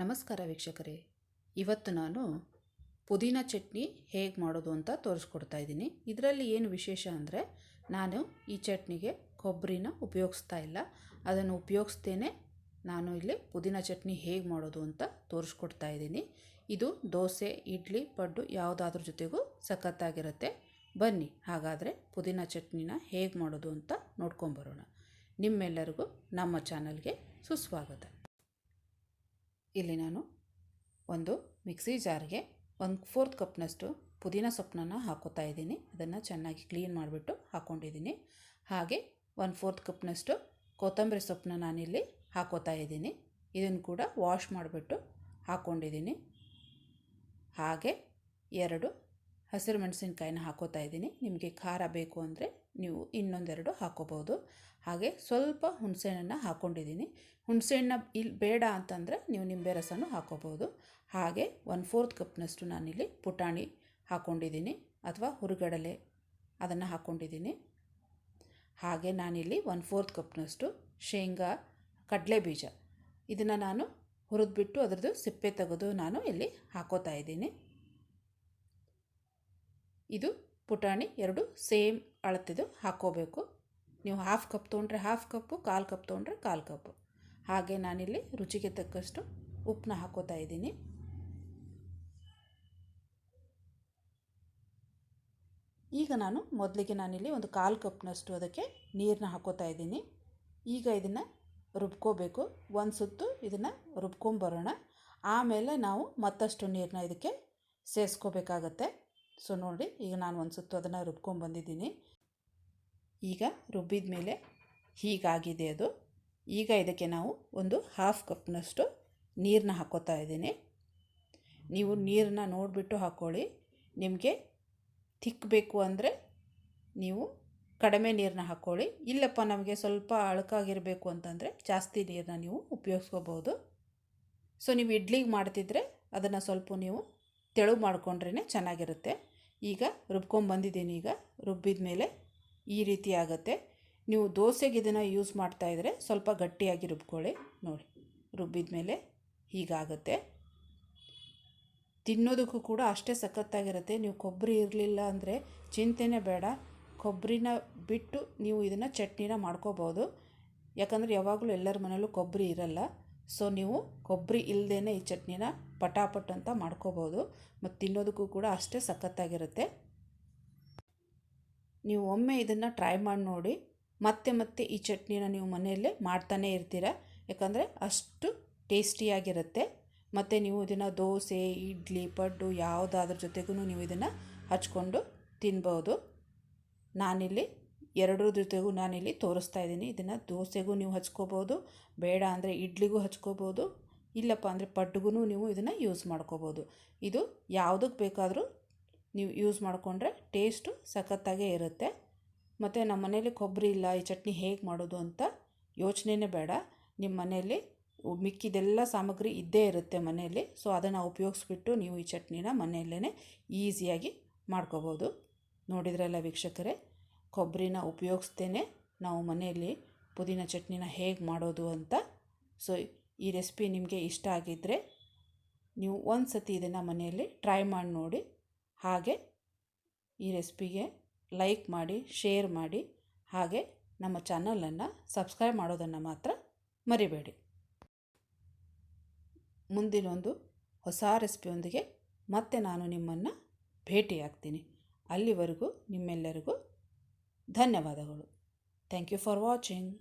ನಮಸ್ಕಾರ ವೀಕ್ಷಕರೇ, ಇವತ್ತು ನಾನು ಪುದೀನ ಚಟ್ನಿ ಹೇಗೆ ಮಾಡೋದು ಅಂತ ತೋರಿಸ್ಕೊಡ್ತಾ ಇದ್ದೀನಿ. ಇದರಲ್ಲಿ ಏನು ವಿಶೇಷ ಅಂದರೆ, ನಾನು ಈ ಚಟ್ನಿಗೆ ಕೊಬ್ಬರಿನ ಉಪಯೋಗಿಸ್ತಾ ಇಲ್ಲ. ಅದನ್ನು ಉಪಯೋಗಿಸ್ತೇನೆ ನಾನು ಇಲ್ಲಿ ಪುದೀನ ಚಟ್ನಿ ಹೇಗೆ ಮಾಡೋದು ಅಂತ ತೋರಿಸ್ಕೊಡ್ತಾ ಇದ್ದೀನಿ. ಇದು ದೋಸೆ, ಇಡ್ಲಿ, ಪಡ್ಡು ಯಾವುದಾದ್ರ ಜೊತೆಗೂ ಸಖತ್ತಾಗಿರುತ್ತೆ. ಬನ್ನಿ ಹಾಗಾದರೆ ಪುದೀನ ಚಟ್ನಿನ ಹೇಗೆ ಮಾಡೋದು ಅಂತ ನೋಡ್ಕೊಂಬರೋಣ. ನಿಮ್ಮೆಲ್ಲರಿಗೂ ನಮ್ಮ ಚಾನಲ್ಗೆ ಸುಸ್ವಾಗತ. ಇಲ್ಲಿ ನಾನು ಒಂದು ಮಿಕ್ಸಿ ಜಾರ್ಗೆ 1/4 ಕಪ್ನಷ್ಟು ಪುದೀನ ಸೊಪ್ಪನ್ನು ಹಾಕೋತಾ ಇದ್ದೀನಿ. ಅದನ್ನು ಚೆನ್ನಾಗಿ ಕ್ಲೀನ್ ಮಾಡಿಬಿಟ್ಟು ಹಾಕ್ಕೊಂಡಿದ್ದೀನಿ. ಹಾಗೆ 1/4 ಕಪ್ನಷ್ಟು ಕೊತ್ತಂಬರಿ ಸೊಪ್ಪನ್ನ ನಾನಿಲ್ಲಿ ಹಾಕೋತಾ ಇದ್ದೀನಿ. ಇದನ್ನು ಕೂಡ ವಾಶ್ ಮಾಡಿಬಿಟ್ಟು ಹಾಕ್ಕೊಂಡಿದ್ದೀನಿ. ಹಾಗೆ 2 ಹಸಿರು ಮೆಣಸಿನ್ಕಾಯಿನ ಹಾಕೋತಾ ಇದ್ದೀನಿ. ನಿಮಗೆ ಖಾರ ಬೇಕು ಅಂದರೆ ನೀವು ಇನ್ನೊಂದೆರಡು ಹಾಕೋಬೋದು. ಹಾಗೆ ಸ್ವಲ್ಪ ಹುಣಸೆಹಣ್ಣನ್ನು ಹಾಕ್ಕೊಂಡಿದ್ದೀನಿ. ಹುಣಸೆಹಣ್ಣ ಇಲ್ಲಿ ಬೇಡ ಅಂತಂದರೆ ನೀವು ನಿಂಬೆ ರಸನೂ ಹಾಕೋಬೋದು. ಹಾಗೆ 1/4 ಕಪ್ನಷ್ಟು ನಾನಿಲ್ಲಿ ಪುಟಾಣಿ ಹಾಕ್ಕೊಂಡಿದ್ದೀನಿ ಅಥವಾ ಹುರಿಗಡಲೆ ಅದನ್ನು ಹಾಕ್ಕೊಂಡಿದ್ದೀನಿ. ಹಾಗೆ ನಾನಿಲ್ಲಿ 1/4 ಕಪ್ನಷ್ಟು ಶೇಂಗಾ ಕಡಲೆ ಬೀಜ ಇದನ್ನು ನಾನು ಹುರಿದ್ಬಿಟ್ಟು ಅದರದ್ದು ಸಿಪ್ಪೆ ತೆಗೆದು ನಾನು ಇಲ್ಲಿ ಹಾಕೋತಾ ಇದ್ದೀನಿ. ಇದು ಪುಟಾಣಿ 2 ಸೇಮ್ ಅಳತೆದು ಹಾಕ್ಕೋಬೇಕು. ನೀವು 1/2 ಕಪ್ ತೊಗೊಂಡ್ರೆ 1/2 ಕಪ್ಪು, 1/4 ಕಪ್ ತೊಗೊಂಡ್ರೆ 1/4 ಕಪ್ಪು. ಹಾಗೆ ನಾನಿಲ್ಲಿ ರುಚಿಗೆ ತಕ್ಕಷ್ಟು ಉಪ್ಪನ್ನ ಹಾಕೋತಾ ಇದ್ದೀನಿ. ಈಗ ಮೊದಲಿಗೆ ನಾನಿಲ್ಲಿ ಒಂದು 1/4 ಕಪ್ನಷ್ಟು ಅದಕ್ಕೆ ನೀರನ್ನ ಹಾಕೋತಾ ಇದ್ದೀನಿ. ಈಗ ಇದನ್ನು ರುಬ್ಕೋಬೇಕು. ಒಂದು ಸುತ್ತು ಇದನ್ನು ರುಬ್ಕೊಂಬರೋಣ. ಆಮೇಲೆ ನಾವು ಮತ್ತಷ್ಟು ನೀರನ್ನ ಇದಕ್ಕೆ ಸೇರಿಸ್ಕೋಬೇಕಾಗತ್ತೆ. ಸೊ ನೋಡಿ, ಈಗ ನಾನು ಒಂದು ಸುತ್ತು ಅದನ್ನು ರುಬ್ಕೊಂಡ್ಬಂದಿದ್ದೀನಿ. ಈಗ ರುಬ್ಬಿದ ಮೇಲೆ ಹೀಗಾಗಿದೆ ಅದು. ಈಗ ಇದಕ್ಕೆ ನಾವು ಒಂದು 1/2 ಕಪ್ನಷ್ಟು ನೀರನ್ನ ಹಾಕೋತಾ ಇದ್ದೀನಿ. ನೀವು ನೀರನ್ನ ನೋಡಿಬಿಟ್ಟು ಹಾಕ್ಕೊಳ್ಳಿ. ನಿಮಗೆ ತಿಕ್ಕಬೇಕು ಅಂದರೆ ನೀವು ಕಡಿಮೆ ನೀರನ್ನ ಹಾಕ್ಕೊಳ್ಳಿ. ಇಲ್ಲಪ್ಪ ನಮಗೆ ಸ್ವಲ್ಪ ಅಳಕಾಗಿರಬೇಕು ಅಂತಂದರೆ ಜಾಸ್ತಿ ನೀರನ್ನ ನೀವು ಉಪಯೋಗಿಸ್ಕೋಬೋದು. ಸೊ ನೀವು ಇಡ್ಲಿಗೆ ಮಾಡ್ತಿದ್ರೆ ಅದನ್ನು ಸ್ವಲ್ಪ ನೀವು ತೆಳು ಮಾಡಿಕೊಂಡ್ರೇ ಚೆನ್ನಾಗಿರುತ್ತೆ. ಈಗ ರುಬ್ಕೊಂಡ್ಬಂದಿದ್ದೀನಿ. ಈಗ ರುಬ್ಬಿದ ಮೇಲೆ ಈ ರೀತಿ ಆಗುತ್ತೆ. ನೀವು ದೋಸೆಗೆ ಇದನ್ನು ಯೂಸ್ ಮಾಡ್ತಾಯಿದ್ರೆ ಸ್ವಲ್ಪ ಗಟ್ಟಿಯಾಗಿ ರುಬ್ಕೊಳ್ಳಿ. ನೋಡಿ, ರುಬ್ಬಿದ ಮೇಲೆ ಹೀಗಾಗುತ್ತೆ. ತಿನ್ನೋದಕ್ಕೂ ಕೂಡ ಅಷ್ಟೇ ಸಖತ್ತಾಗಿರುತ್ತೆ. ನೀವು ಕೊಬ್ಬರಿ ಇರಲಿಲ್ಲ ಅಂದರೆ ಚಿಂತೆನೇ ಬೇಡ. ಕೊಬ್ಬರಿನ ಬಿಟ್ಟು ನೀವು ಇದನ್ನು ಚಟ್ನಿನ ಮಾಡ್ಕೋಬೋದು. ಯಾಕಂದರೆ ಯಾವಾಗಲೂ ಎಲ್ಲರ ಮನೆಯಲ್ಲೂ ಕೊಬ್ಬರಿ ಇರಲ್ಲ. ಸೊ ನೀವು ಕೊಬ್ಬರಿ ಇಲ್ಲದೇ ಈ ಚಟ್ನಿನ ಪಟಾಪಟ್ ಅಂತ ಮಾಡ್ಕೋಬೋದು. ಮತ್ತು ತಿನ್ನೋದಕ್ಕೂ ಕೂಡ ಅಷ್ಟೇ ಸಖತ್ತಾಗಿರುತ್ತೆ. ನೀವು ಒಮ್ಮೆ ಇದನ್ನು ಟ್ರೈ ಮಾಡಿ ನೋಡಿ. ಮತ್ತೆ ಮತ್ತೆ ಈ ಚಟ್ನಿನ ನೀವು ಮನೆಯಲ್ಲೇ ಮಾಡ್ತಾನೇ ಇರ್ತೀರ. ಯಾಕಂದರೆ ಅಷ್ಟು ಟೇಸ್ಟಿಯಾಗಿರುತ್ತೆ. ಮತ್ತು ನೀವು ಇದನ್ನು ದೋಸೆ, ಇಡ್ಲಿ, ಪಡ್ಡು ಯಾವುದಾದ್ರ ಜೊತೆಗೂ ನೀವು ಇದನ್ನು ಹಚ್ಕೊಂಡು ತಿನ್ಬೋದು. ನಾನಿಲ್ಲಿ ಎರಡರ ಜೊತೆಗೂ ನಾನಿಲ್ಲಿ ತೋರಿಸ್ತಾ ಇದ್ದೀನಿ. ಇದನ್ನು ದೋಸೆಗೂ ನೀವು ಹಚ್ಕೋಬೋದು, ಬೇಡ ಅಂದರೆ ಇಡ್ಲಿಗೂ ಹಚ್ಕೋಬೋದು, ಇಲ್ಲಪ್ಪ ಅಂದರೆ ಪಡ್ಡುಗೂ ನೀವು ಇದನ್ನು ಯೂಸ್ ಮಾಡ್ಕೋಬೋದು. ಇದು ಯಾವುದಕ್ಕೆ ಬೇಕಾದರೂ ನೀವು ಯೂಸ್ ಮಾಡಿಕೊಂಡ್ರೆ ಟೇಸ್ಟು ಸಖತ್ತಾಗೇ ಇರುತ್ತೆ. ಮತ್ತು ನಮ್ಮ ಮನೇಲಿ ಕೊಬ್ಬರಿ ಇಲ್ಲ, ಈ ಚಟ್ನಿ ಹೇಗೆ ಮಾಡೋದು ಅಂತ ಯೋಚನೆನೇ ಬೇಡ. ನಿಮ್ಮ ಮನೆಯಲ್ಲಿ ಮಿಕ್ಕಿದೆಲ್ಲ ಸಾಮಗ್ರಿ ಇದ್ದೇ ಇರುತ್ತೆ ಮನೆಯಲ್ಲಿ. ಸೊ ಅದನ್ನು ಉಪಯೋಗಿಸ್ಬಿಟ್ಟು ನೀವು ಈ ಚಟ್ನಿನ ಮನೆಯಲ್ಲೇ ಈಸಿಯಾಗಿ ಮಾಡ್ಕೋಬೋದು. ನೋಡಿದ್ರಲ್ಲ ವೀಕ್ಷಕರೇ, ಕೊಬ್ಬರಿನ ಉಪಯೋಗಿಸ್ತೇನೆ ನಾವು ಮನೆಯಲ್ಲಿ ಪುದೀನ ಚಟ್ನಿನ ಹೇಗೆ ಮಾಡೋದು ಅಂತ. ಸೊ ಈ ರೆಸಿಪಿ ನಿಮಗೆ ಇಷ್ಟ ಆಗಿದ್ದರೆ ನೀವು ಒಂದು ಸತಿ ಇದನ್ನು ಮನೆಯಲ್ಲಿ ಟ್ರೈ ಮಾಡಿ ನೋಡಿ. ಹಾಗೆ ಈ ರೆಸಿಪಿಗೆ ಲೈಕ್ ಮಾಡಿ, ಶೇರ್ ಮಾಡಿ, ಹಾಗೆ ನಮ್ಮ ಚಾನಲನ್ನು ಸಬ್ಸ್ಕ್ರೈಬ್ ಮಾಡೋದನ್ನು ಮಾತ್ರ ಮರಿಬೇಡಿ. ಮುಂದಿನೊಂದು ಹೊಸ ರೆಸಿಪಿಯೊಂದಿಗೆ ಮತ್ತೆ ನಾನು ನಿಮ್ಮನ್ನು ಭೇಟಿಯಾಗ್ತೀನಿ. ಅಲ್ಲಿವರೆಗೂ ನಿಮ್ಮೆಲ್ಲರಿಗೂ ಧನ್ಯವಾದಗಳು. Thank you for watching.